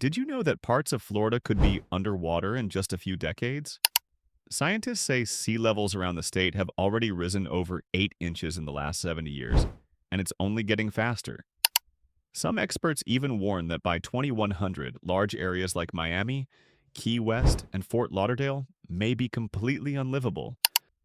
Did you know that parts of Florida could be underwater in just a few decades? Scientists say sea levels around the state have already risen over 8 inches in the last 70 years, and it's only getting faster. Some experts even warn that by 2100, large areas like Miami, Key West, and Fort Lauderdale may be completely unlivable.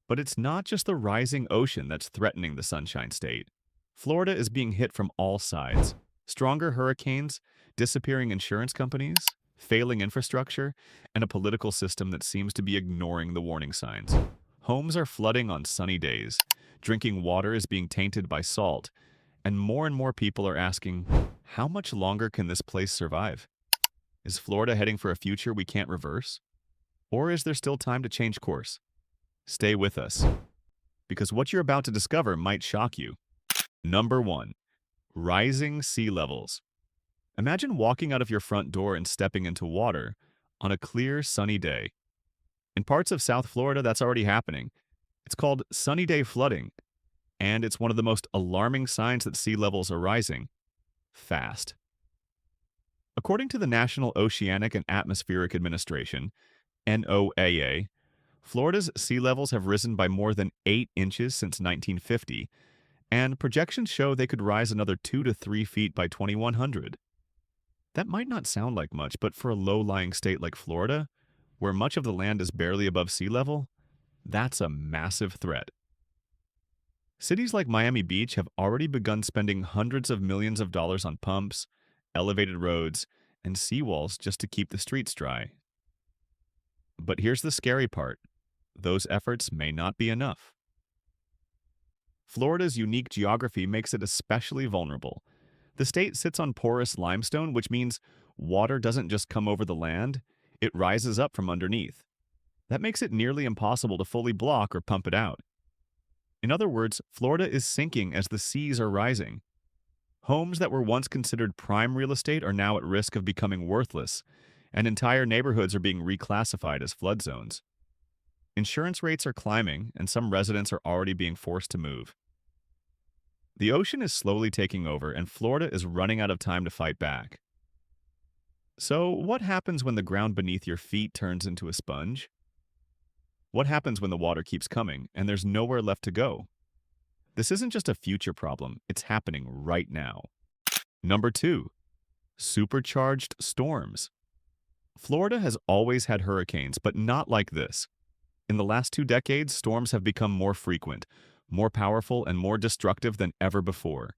But it's not just the rising ocean that's threatening the Sunshine State. Florida is being hit from all sides. Stronger hurricanes, disappearing insurance companies, failing infrastructure, and a political system that seems to be ignoring the warning signs. Homes are flooding on sunny days. Drinking water is being tainted by salt. And more people are asking, how much longer can this place survive? Is Florida heading for a future we can't reverse? Or is there still time to change course? Stay with us, because what you're about to discover might shock you. Number 1. Rising sea levels. Imagine walking out of your front door and stepping into water on a clear, sunny day. In parts of South Florida, that's already happening. It's called sunny day flooding, and it's one of the most alarming signs that sea levels are rising fast. According to the National Oceanic and Atmospheric Administration, NOAA, Florida's sea levels have risen by more than 8 inches since 1950, and projections show they could rise another 2 to 3 feet by 2100. That might not sound like much, but for a low-lying state like Florida, where much of the land is barely above sea level, that's a massive threat. Cities like Miami Beach have already begun spending hundreds of millions of dollars on pumps, elevated roads, and seawalls just to keep the streets dry. But here's the scary part. Those efforts may not be enough. Florida's unique geography makes it especially vulnerable. The state sits on porous limestone, which means water doesn't just come over the land, it rises up from underneath. That makes it nearly impossible to fully block or pump it out. In other words, Florida is sinking as the seas are rising. Homes that were once considered prime real estate are now at risk of becoming worthless, and entire neighborhoods are being reclassified as flood zones. Insurance rates are climbing, and some residents are already being forced to move. The ocean is slowly taking over, and Florida is running out of time to fight back. So, what happens when the ground beneath your feet turns into a sponge? What happens when the water keeps coming, and there's nowhere left to go? This isn't just a future problem, it's happening right now. Number 2. Supercharged storms. Florida has always had hurricanes, but not like this. In the last 2 decades, storms have become more frequent, more powerful, and more destructive than ever before.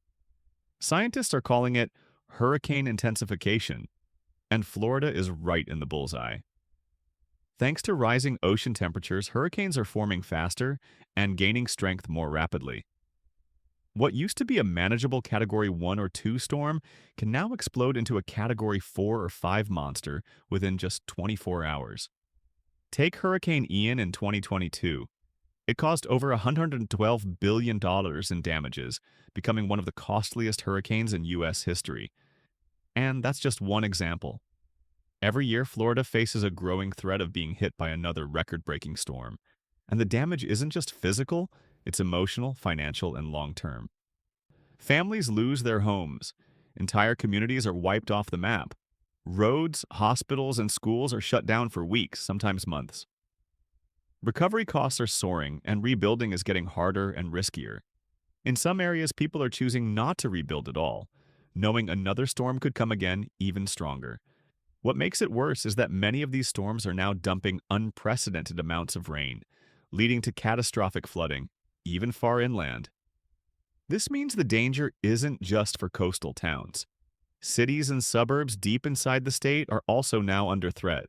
Scientists are calling it hurricane intensification, and Florida is right in the bullseye. Thanks to rising ocean temperatures, hurricanes are forming faster and gaining strength more rapidly. What used to be a manageable Category 1 or 2 storm can now explode into a Category 4 or 5 monster within just 24 hours. Take Hurricane Ian in 2022. It caused over $112 billion in damages, becoming one of the costliest hurricanes in U.S. history. And that's just one example. Every year, Florida faces a growing threat of being hit by another record-breaking storm. And the damage isn't just physical, it's emotional, financial, and long-term. Families lose their homes. Entire communities are wiped off the map. Roads, hospitals, and schools are shut down for weeks, sometimes months. Recovery costs are soaring, and rebuilding is getting harder and riskier. In some areas, people are choosing not to rebuild at all, knowing another storm could come again even stronger. What makes it worse is that many of these storms are now dumping unprecedented amounts of rain, leading to catastrophic flooding, even far inland. This means the danger isn't just for coastal towns. Cities and suburbs deep inside the state are also now under threat.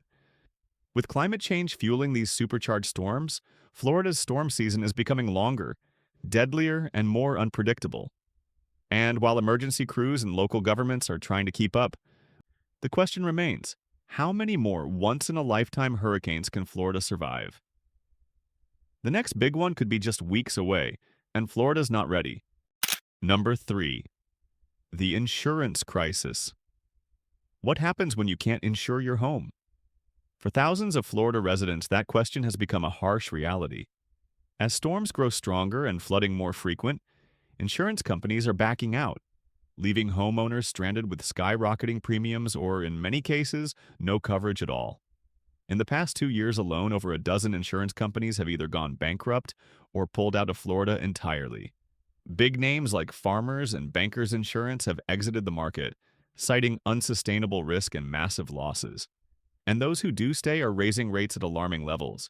With climate change fueling these supercharged storms, Florida's storm season is becoming longer, deadlier, and more unpredictable. And while emergency crews and local governments are trying to keep up, the question remains, how many more once-in-a-lifetime hurricanes can Florida survive? The next big one could be just weeks away, and Florida's not ready. Number 3. The insurance crisis. What happens when you can't insure your home? For thousands of Florida residents, that question has become a harsh reality. As storms grow stronger and flooding more frequent, insurance companies are backing out. leaving homeowners stranded with skyrocketing premiums or, in many cases, no coverage at all. In the past 2 years alone, over a dozen insurance companies have either gone bankrupt or pulled out of Florida entirely. Big names like Farmers and Bankers Insurance have exited the market, citing unsustainable risk and massive losses. And those who do stay are raising rates at alarming levels.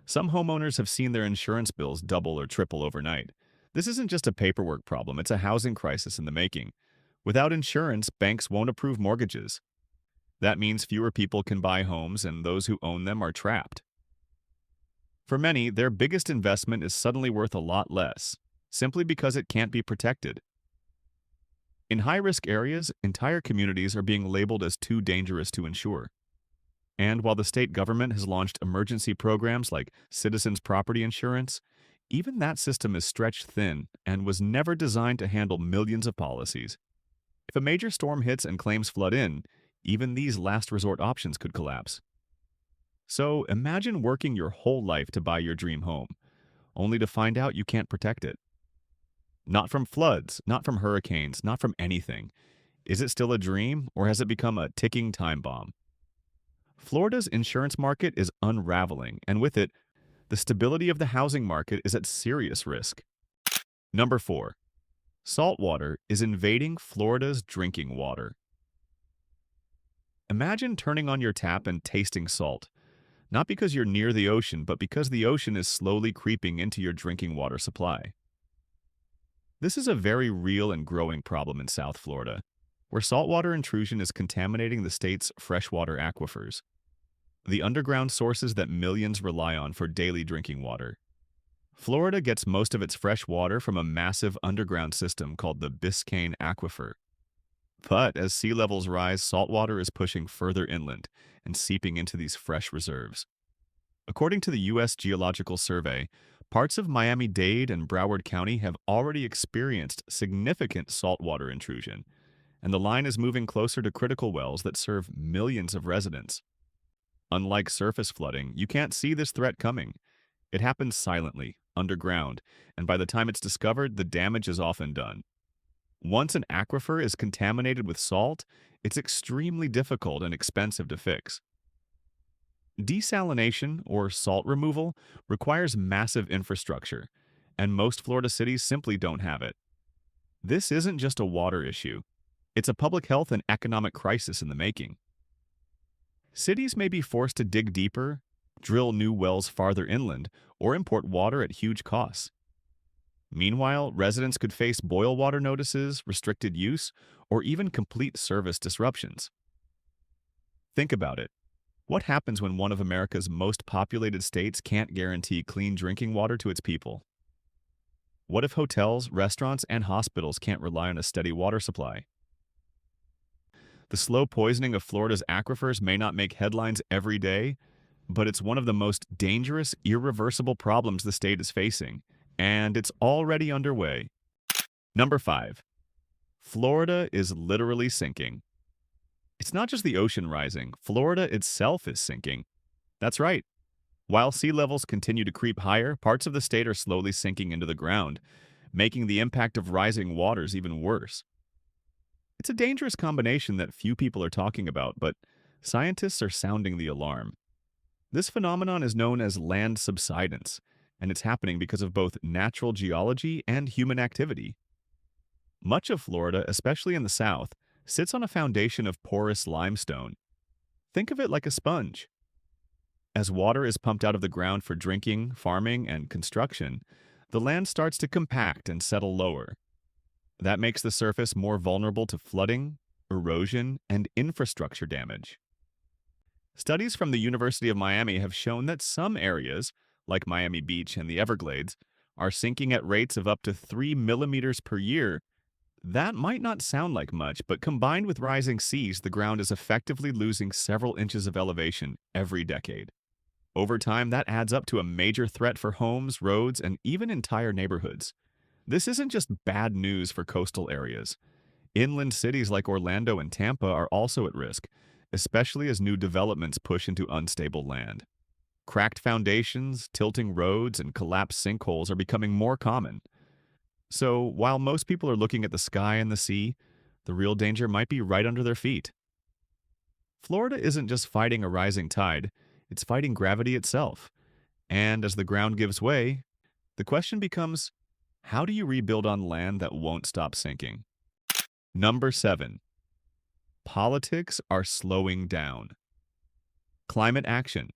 Some homeowners have seen their insurance bills double or triple overnight. This isn't just a paperwork problem, it's a housing crisis in the making. Without insurance, banks won't approve mortgages. That means fewer people can buy homes, and those who own them are trapped. For many, their biggest investment is suddenly worth a lot less, simply because it can't be protected. In high-risk areas, entire communities are being labeled as too dangerous to insure. And while the state government has launched emergency programs like citizens' property insurance, even that system is stretched thin and was never designed to handle millions of policies. If a major storm hits and claims flood in, even these last resort options could collapse. So imagine working your whole life to buy your dream home, only to find out you can't protect it. Not from floods, not from hurricanes, not from anything. Is it still a dream, or has it become a ticking time bomb? Florida's insurance market is unraveling, and with it, the stability of the housing market is at serious risk. Number 4. Saltwater is invading Florida's drinking water. Imagine turning on your tap and tasting salt, not because you're near the ocean, but because the ocean is slowly creeping into your drinking water supply. This is a very real and growing problem in South Florida, where saltwater intrusion is contaminating the state's freshwater aquifers, the underground sources that millions rely on for daily drinking water. Florida gets most of its fresh water from a massive underground system called the Biscayne Aquifer. But as sea levels rise, saltwater is pushing further inland and seeping into these fresh reserves. According to the U.S. Geological Survey, parts of Miami-Dade and Broward County have already experienced significant saltwater intrusion, and the line is moving closer to critical wells that serve millions of residents. Unlike surface flooding, you can't see this threat coming. It happens silently, underground, and by the time it's discovered, the damage is often done. Once an aquifer is contaminated with salt, it's extremely difficult and expensive to fix. Desalination, or salt removal, requires massive infrastructure, and most Florida cities simply don't have it. This isn't just a water issue. It's a public health and economic crisis in the making. Cities may be forced to dig deeper, drill new wells farther inland, or import water at huge costs. Meanwhile, residents could face boil water notices, restricted use, or even complete service disruptions. Think about it. What happens when one of America's most populated states can't guarantee clean drinking water to its people? What if hotels, restaurants, and hospitals can't rely on a steady water supply? The slow poisoning of Florida's aquifers may not make headlines every day, but it's one of the most dangerous, irreversible problems the state is facing, and it's already underway. Number 5. Florida is literally sinking. It's not just the ocean rising, Florida itself is sinking. That's right. While sea levels continue to creep higher, parts of the state are slowly sinking into the ground, making the impact of rising waters even worse. It's a dangerous combination that few people are talking about, but scientists are sounding the alarm. This phenomenon is known as land subsidence, and it's happening because of both natural geology and human activity. Much of Florida, especially in the south, sits on a foundation of porous limestone. Think of it like a sponge. As water is pumped out of the ground for drinking, farming, and construction, the land starts to compact and settle lower. That makes the surface more vulnerable to flooding, erosion, and infrastructure damage. Studies from the University of Miami have shown that some areas, like Miami Beach and the Everglades, are sinking at rates of up to 3 millimeters per year. That might not sound like much, but combined with rising seas, the ground is effectively losing several inches of elevation every decade. Over time, that adds up to a major threat for homes, roads, and even entire neighborhoods. This isn't just bad news for coastal areas. Inland cities like Orlando and Tampa are also at risk, especially as new developments push into unstable land. Cracked foundations, tilting roads, and collapsed sinkholes are becoming more common. So, while most people are looking at the sky and the sea, The real danger might be right under their feet. Florida isn't just fighting a rising tide, it's fighting gravity itself. And as the ground gives way, the question becomes, how do you rebuild on land that won't stop sinking? Number 7. Politics are slowing down. Climate action.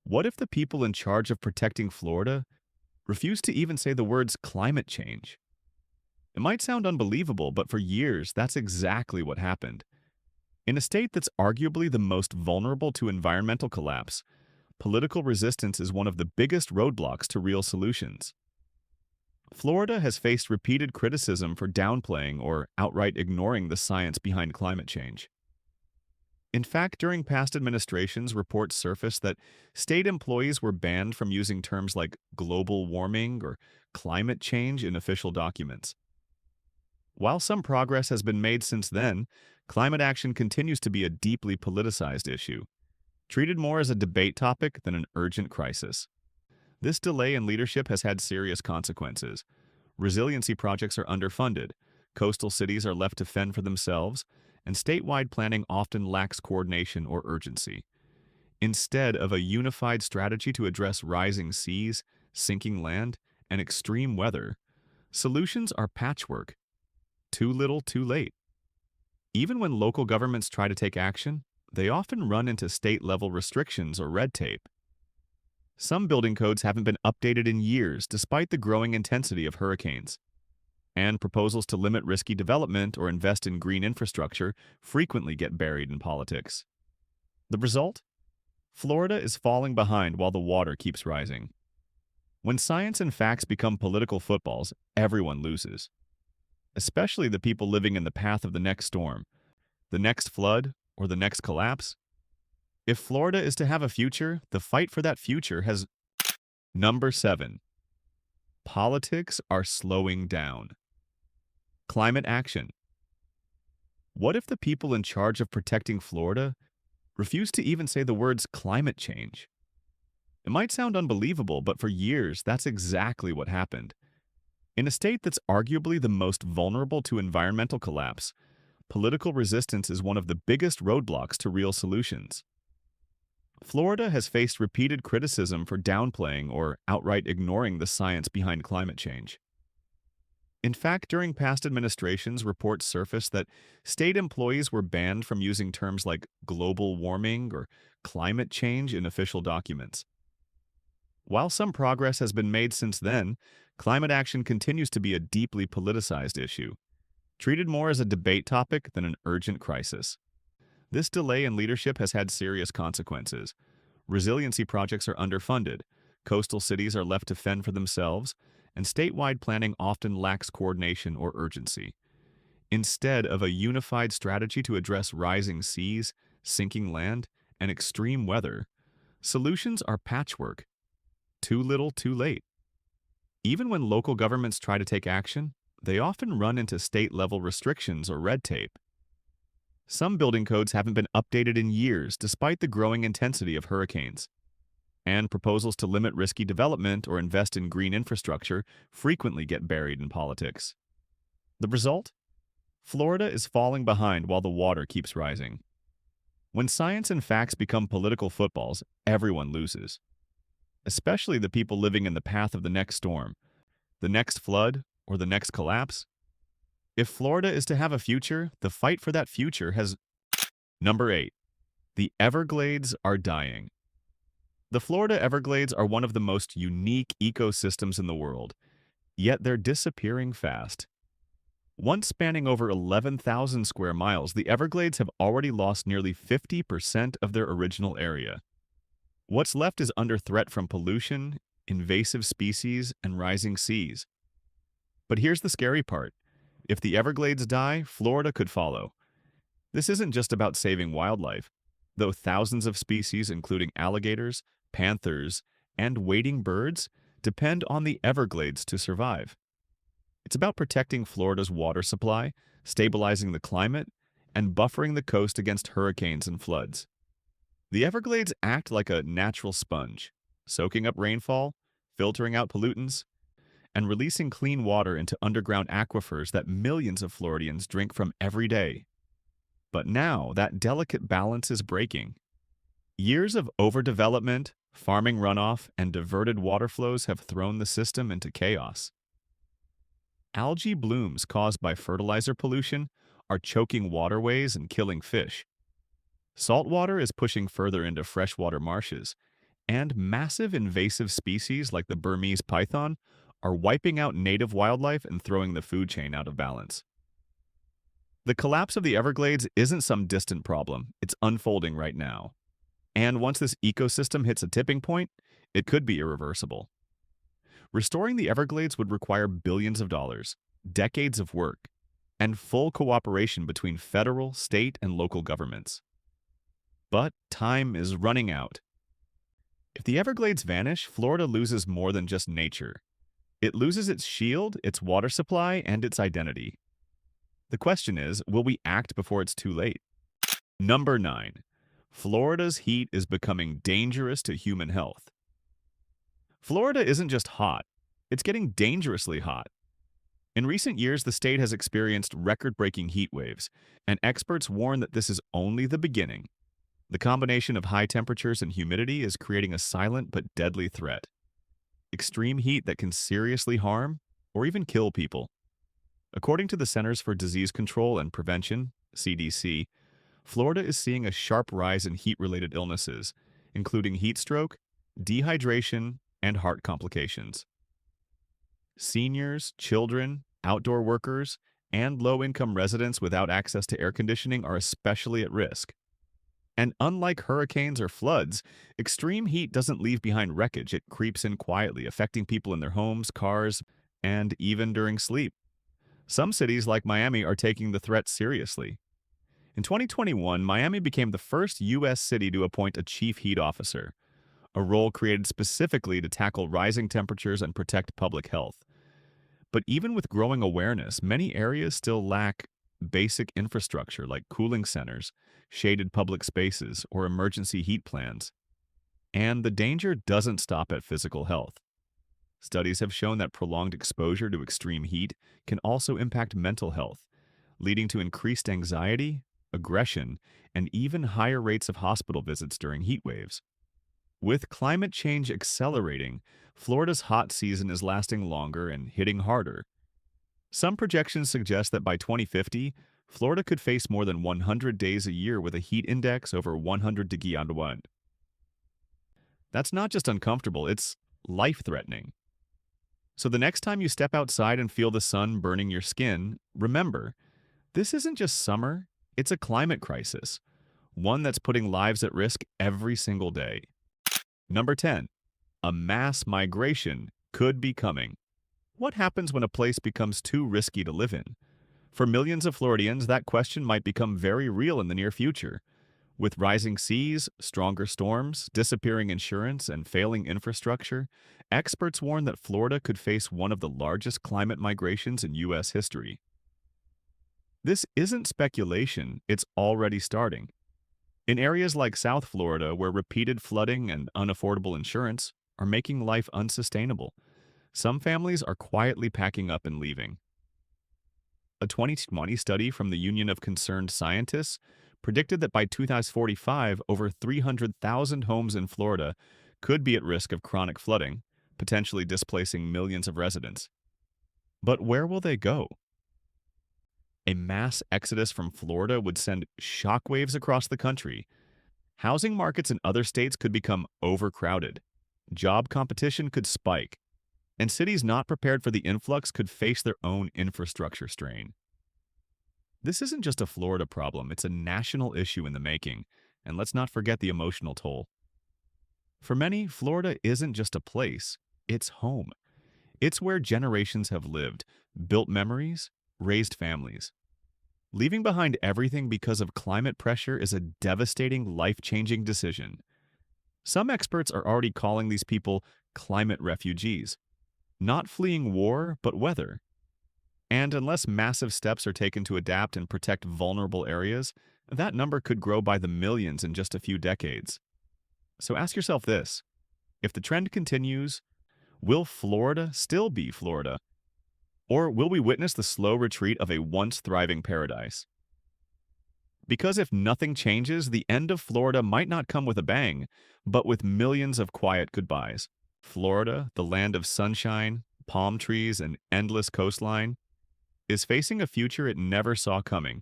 What if the people in charge of protecting Florida refuse to even say the words climate change? It might sound unbelievable, but for years, that's exactly what happened. In a state that's arguably the most vulnerable to environmental collapse, political resistance is one of the biggest roadblocks to real solutions. Florida has faced repeated criticism for downplaying or outright ignoring the science behind climate change. In fact, during past administrations, reports surfaced that state employees were banned from using terms like global warming or climate change in official documents. While some progress has been made since then, climate action continues to be a deeply politicized issue, treated more as a debate topic than an urgent crisis. This delay in leadership has had serious consequences. Resiliency projects are underfunded, coastal cities are left to fend for themselves, and statewide planning often lacks coordination or urgency. Instead of a unified strategy to address rising seas, sinking land, and extreme weather, solutions are patchwork. Too little, too late. Even when local governments try to take action, they often run into state-level restrictions or red tape. Some building codes haven't been updated in years despite the growing intensity of hurricanes. And proposals to limit risky development or invest in green infrastructure frequently get buried in politics. The result? Florida is falling behind while the water keeps rising. When science and facts become political footballs, everyone loses. Especially the people living in the path of the next storm, the next flood, or the next collapse. If Florida is to have a future, the fight for that future has... Number 7. Politics are slowing down. Climate action. What if the people in charge of protecting Florida refuse to even say the words climate change? It might sound unbelievable, but for years, that's exactly what happened. In a state that's arguably the most vulnerable to environmental collapse, political resistance is one of the biggest roadblocks to real solutions. Florida has faced repeated criticism for downplaying or outright ignoring the science behind climate change. In fact, during past administrations, reports surfaced that state employees were banned from using terms like global warming or climate change in official documents. While some progress has been made since then, climate action continues to be a deeply politicized issue, treated more as a debate topic than an urgent crisis. This delay in leadership has had serious consequences. Resiliency projects are underfunded, coastal cities are left to fend for themselves, and statewide planning often lacks coordination or urgency. Instead of a unified strategy to address rising seas, sinking land, and extreme weather, solutions are patchwork. Too little, too late. Even when local governments try to take action, they often run into state-level restrictions or red tape. Some building codes haven't been updated in years despite the growing intensity of hurricanes. And proposals to limit risky development or invest in green infrastructure frequently get buried in politics. The result? Florida is falling behind while the water keeps rising. When science and facts become political footballs, everyone loses. Especially the people living in the path of the next storm, the next flood, or the next collapse. If Florida is to have a future, the fight for that future has... Number 8. The Everglades are dying. The Florida Everglades are one of the most unique ecosystems in the world, yet they're disappearing fast. Once spanning over 11,000 square miles, the Everglades have already lost nearly 50% of their original area. What's left is under threat from pollution, invasive species, and rising seas. But here's the scary part. If the Everglades die, Florida could follow. This isn't just about saving wildlife, though thousands of species, including alligators, panthers, and wading birds, depend on the Everglades to survive. It's about protecting Florida's water supply, stabilizing the climate, and buffering the coast against hurricanes and floods. The Everglades act like a natural sponge, soaking up rainfall, filtering out pollutants, and releasing clean water into underground aquifers that millions of Floridians drink from every day. But now that delicate balance is breaking. Years of overdevelopment, farming runoff, and diverted water flows have thrown the system into chaos. Algae blooms caused by fertilizer pollution are choking waterways and killing fish. Saltwater is pushing further into freshwater marshes, and massive invasive species like the Burmese python are wiping out native wildlife and throwing the food chain out of balance. The collapse of the Everglades isn't some distant problem, it's unfolding right now. And once this ecosystem hits a tipping point, it could be irreversible. Restoring the Everglades would require billions of dollars, decades of work, and full cooperation between federal, state, and local governments. But time is running out. If the Everglades vanish, Florida loses more than just nature. It loses its shield, its water supply, and its identity. The question is, will we act before it's too late? Number 9. Florida's heat is becoming dangerous to human health. Florida isn't just hot, it's getting dangerously hot. In recent years, the state has experienced record-breaking heat waves, and experts warn that this is only the beginning. The combination of high temperatures and humidity is creating a silent but deadly threat. Extreme heat that can seriously harm or even kill people. According to the Centers for Disease Control and Prevention, CDC, Florida is seeing a sharp rise in heat-related illnesses, including heat stroke, dehydration, and heart complications. Seniors, children, outdoor workers, and low-income residents without access to air conditioning are especially at risk. And unlike hurricanes or floods, extreme heat doesn't leave behind wreckage. It creeps in quietly, affecting people in their homes, cars, and even during sleep. Some cities like Miami are taking the threat seriously. In 2021, Miami became the first U.S. city to appoint a chief heat officer, a role created specifically to tackle rising temperatures and protect public health. But even with growing awareness, many areas still lack basic infrastructure like cooling centers, shaded public spaces, or emergency heat plans. And the danger doesn't stop at physical health. Studies have shown that prolonged exposure to extreme heat can also impact mental health, leading to increased anxiety, aggression, and even higher rates of hospital visits during heat waves. With climate change accelerating, Florida's hot season is lasting longer and hitting harder. Some projections suggest that by 2050, Florida could face more than 100 days a year with a heat index over 100 degrees on one. That's not just uncomfortable, it's life-threatening. So the next time you step outside and feel the sun burning your skin, remember, this isn't just summer, it's a climate crisis, one that's putting lives at risk every single day. Number 10. A mass migration could be coming. What happens when a place becomes too risky to live in? For millions of Floridians, that question might become very real in the near future. With rising seas, stronger storms, disappearing insurance, and failing infrastructure, experts warn that Florida could face one of the largest climate migrations in U.S. history. This isn't speculation, it's already starting. In areas like South Florida, where repeated flooding and unaffordable insurance are making life unsustainable, some families are quietly packing up and leaving. A 2020 study from the Union of Concerned Scientists predicted that by 2045, over 300,000 homes in Florida could be at risk of chronic flooding, potentially displacing millions of residents. But where will they go? A mass exodus from Florida would send shockwaves across the country. Housing markets in other states could become overcrowded. Job competition could spike. And cities not prepared for the influx could face their own infrastructure strain. This isn't just a Florida problem, it's a national issue in the making, and let's not forget the emotional toll. For many, Florida isn't just a place, it's home. It's where generations have lived, built memories, raised families. Leaving behind everything because of climate pressure is a devastating, life-changing decision. Some experts are already calling these people climate refugees. Not fleeing war, but weather. And unless massive steps are taken to adapt and protect vulnerable areas, that number could grow by the millions in just a few decades. So ask yourself this: if the trend continues, Will Florida still be Florida? Or will we witness the slow retreat of a once thriving paradise? Because if nothing changes, the end of Florida might not come with a bang, but with millions of quiet goodbyes. Florida, the land of sunshine, palm trees, and endless coastline, is facing a future it never saw coming.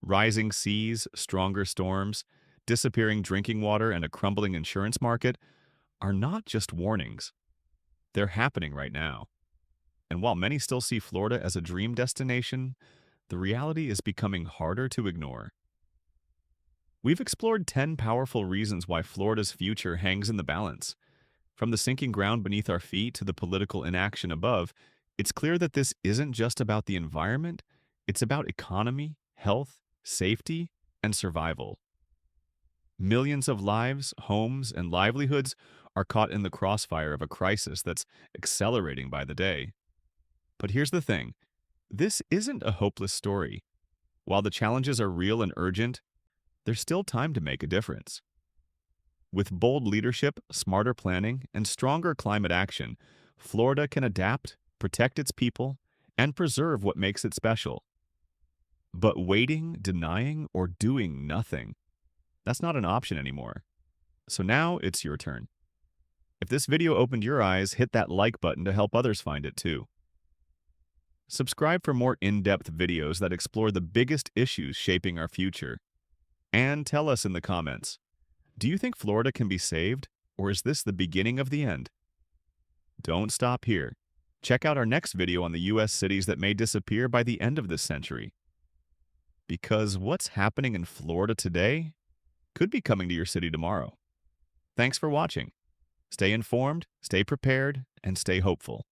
Rising seas, stronger storms, disappearing drinking water, and a crumbling insurance market are not just warnings. They're happening right now. And while many still see Florida as a dream destination, the reality is becoming harder to ignore. We've explored 10 powerful reasons why Florida's future hangs in the balance. From the sinking ground beneath our feet to the political inaction above, it's clear that this isn't just about the environment, it's about economy, health, safety, and survival. Millions of lives, homes, and livelihoods are caught in the crossfire of a crisis that's accelerating by the day. But here's the thing, this isn't a hopeless story. While the challenges are real and urgent, there's still time to make a difference. With bold leadership, smarter planning, and stronger climate action, Florida can adapt, protect its people, and preserve what makes it special. But waiting, denying, or doing nothing, that's not an option anymore. So now it's your turn. If this video opened your eyes, hit that like button to help others find it too. Subscribe for more in-depth videos that explore the biggest issues shaping our future. And tell us in the comments, do you think Florida can be saved, or is this the beginning of the end? Don't stop here. Check out our next video on the U.S. cities that may disappear by the end of this century. Because what's happening in Florida today could be coming to your city tomorrow. Thanks for watching. Stay informed, stay prepared, and stay hopeful.